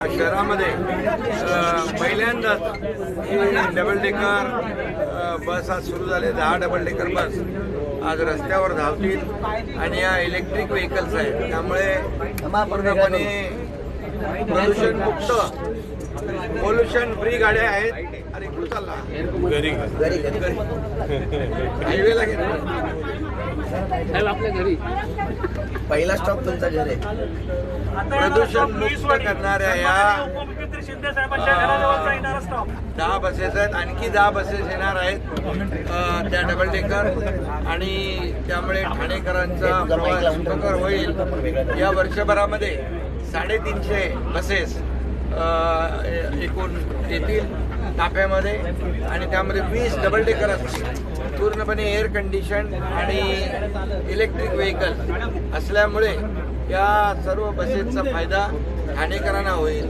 शहरामध्ये पहिल्यांदाच double decker bus आज सुरू झाले. 10 डबल डेकर बस आज रस्त्यावर धावतील आणि या इलेक्ट्रिक व्हेकल्स आहेत, त्यामुळे पूर्णपणे प्रदूषणमुक्त पोल्युशन फ्री गाड्या आहेत. आणि कुठं चालला घरी हायवेला आपल्या घरी पहिला स्टॉप तुमचा घर आहे. प्रदूषण मुक्त करणाऱ्या या 10 बसेस आहेत. आणखी 10 बसेस येणार आहेत त्या डबल डेकर, आणि त्यामुळे ठाणेकरांचा प्रवास सुखकर होईल. या वर्षभरामध्ये 350 बसेस एकूण येतील ताफ्यामध्ये, आणि त्यामध्ये 20 डबल डेकर असतील. पूर्णपणे एअर कंडिशन आणि इलेक्ट्रिक व्हेकल असल्यामुळे या सर्व बसेसचा फायदा ठाणेकरांना होईल.